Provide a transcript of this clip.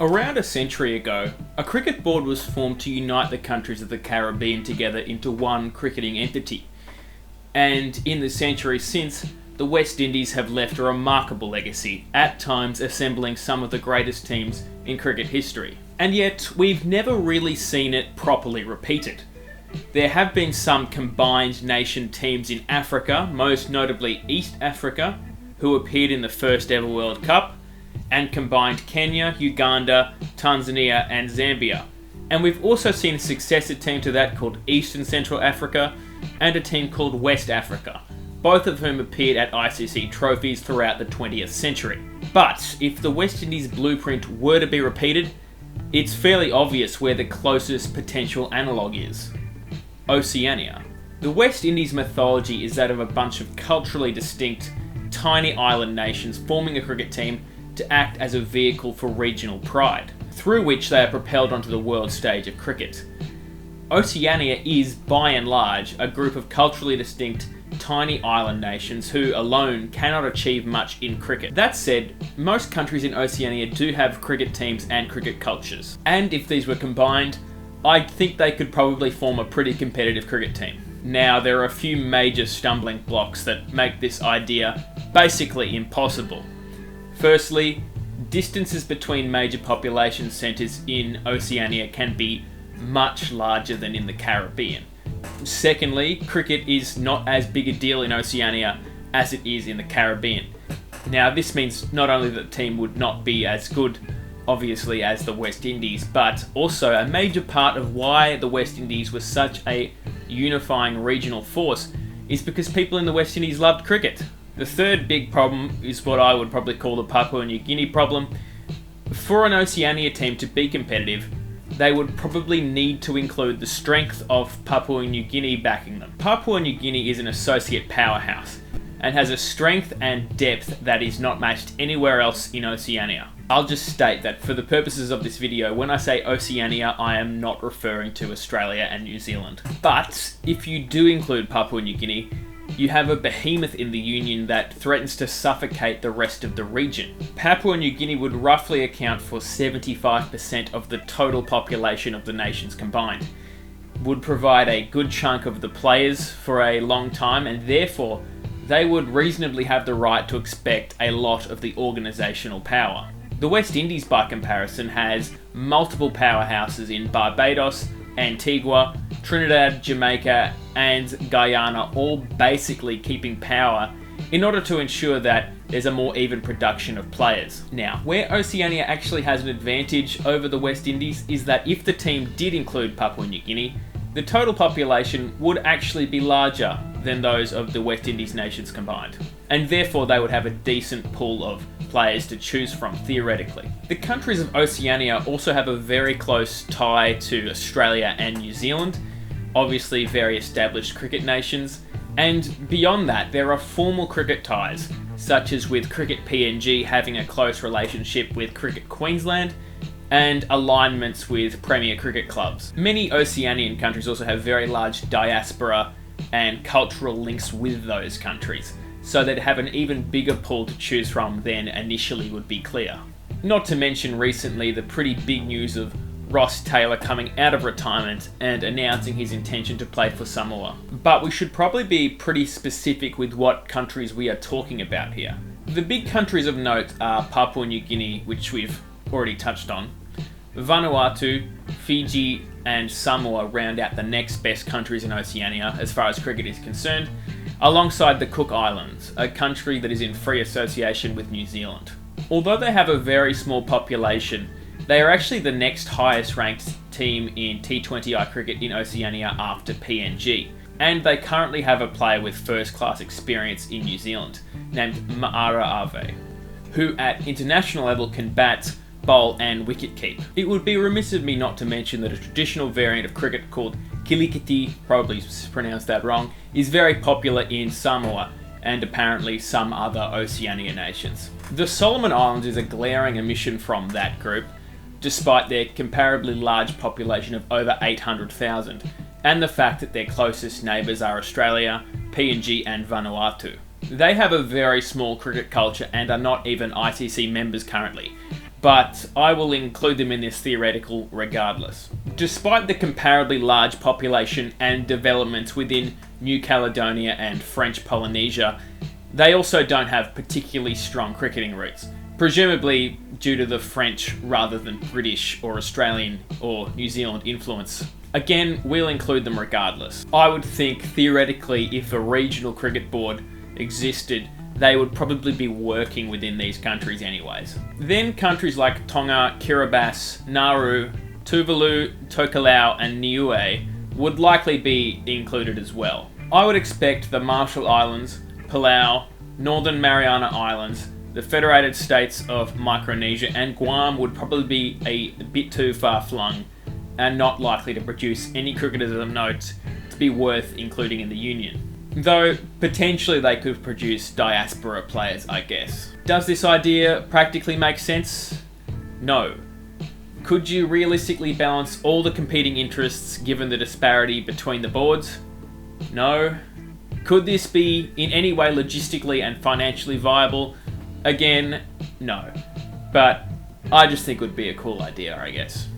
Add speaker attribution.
Speaker 1: Around a century ago, a cricket board was formed to unite the countries of the Caribbean together into one cricketing entity. And in the century since, the West Indies have left a remarkable legacy, at times assembling some of the greatest teams in cricket history. And yet, we've never really seen it properly repeated. There have been some combined nation teams in Africa, most notably East Africa, who appeared in the first ever World Cup, and combined Kenya, Uganda, Tanzania and Zambia. And we've also seen a successor team to that called East and Central Africa, and a team called West Africa, both of whom appeared at ICC trophies throughout the 20th century. But if the West Indies blueprint were to be repeated, it's fairly obvious where the closest potential analogue is: Oceania. The West Indies mythology is that of a bunch of culturally distinct, tiny island nations forming a cricket team to act as a vehicle for regional pride, through which they are propelled onto the world stage of cricket. Oceania is, by and large, a group of culturally distinct, tiny island nations who alone cannot achieve much in cricket. That said, most countries in Oceania do have cricket teams and cricket cultures, and if these were combined, I think they could probably form a pretty competitive cricket team. Now, there are a few major stumbling blocks that make this idea basically impossible. Firstly, distances between major population centres in Oceania can be much larger than in the Caribbean. Secondly, cricket is not as big a deal in Oceania as it is in the Caribbean. Now, this means not only that the team would not be as good, obviously, as the West Indies, but also a major part of why the West Indies was such a unifying regional force is because people in the West Indies loved cricket. The third big problem is what I would probably call the Papua New Guinea problem. For an Oceania team to be competitive, they would probably need to include the strength of Papua New Guinea backing them. Papua New Guinea is an associate powerhouse and has a strength and depth that is not matched anywhere else in Oceania. I'll just state that for the purposes of this video, when I say Oceania, I am not referring to Australia and New Zealand. But if you do include Papua New Guinea, you have a behemoth in the Union that threatens to suffocate the rest of the region. Papua New Guinea would roughly account for 75% of the total population of the nations combined, would provide a good chunk of the players for a long time, and therefore they would reasonably have the right to expect a lot of the organisational power. The West Indies, by comparison, has multiple powerhouses in Barbados, Antigua, Trinidad, Jamaica and Guyana, all basically keeping power in order to ensure that there's a more even production of players. Now, where Oceania actually has an advantage over the West Indies is that if the team did include Papua New Guinea, the total population would actually be larger than those of the West Indies nations combined, and therefore they would have a decent pool of players to choose from, theoretically. The countries of Oceania also have a very close tie to Australia and New Zealand, obviously very established cricket nations, and beyond that there are formal cricket ties, such as with Cricket PNG having a close relationship with Cricket Queensland, and alignments with Premier Cricket clubs. Many Oceanian countries also have very large diaspora and cultural links with those countries, so they'd have an even bigger pool to choose from than initially would be clear. Not to mention recently the pretty big news of Ross Taylor coming out of retirement and announcing his intention to play for Samoa. But we should probably be pretty specific with what countries we are talking about here. The big countries of note are Papua New Guinea, which we've already touched on. Vanuatu, Fiji and Samoa round out the next best countries in Oceania as far as cricket is concerned, alongside the Cook Islands, a country that is in free association with New Zealand. Although they have a very small population, they are actually the next highest ranked team in T20I cricket in Oceania after PNG, and they currently have a player with first class experience in New Zealand, named Ma'ara Ave, who at international level can bat, bowl and wicket keep. It would be remiss of me not to mention that a traditional variant of cricket called kilikiti, probably pronounced that wrong, is very popular in Samoa and apparently some other Oceania nations. The Solomon Islands is a glaring omission from that group, despite their comparably large population of over 800,000, and the fact that their closest neighbours are Australia, PNG and Vanuatu. They have a very small cricket culture and are not even ICC members currently, but I will include them in this theoretical regardless. Despite the comparably large population and developments within New Caledonia and French Polynesia, they also don't have particularly strong cricketing roots, presumably due to the French rather than British or Australian or New Zealand influence. Again, we'll include them regardless. I would think, theoretically, if a regional cricket board existed, they would probably be working within these countries anyways. Then countries like Tonga, Kiribati, Nauru, Tuvalu, Tokelau and Niue would likely be included as well. I would expect the Marshall Islands, Palau, Northern Mariana Islands, the Federated States of Micronesia and Guam would probably be a bit too far flung and not likely to produce any cricketers of note to be worth including in the Union. Though, potentially they could produce diaspora players, I guess. Does this idea practically make sense? No. Could you realistically balance all the competing interests given the disparity between the boards? No. Could this be in any way logistically and financially viable? Again, no. But I just think it would be a cool idea, I guess.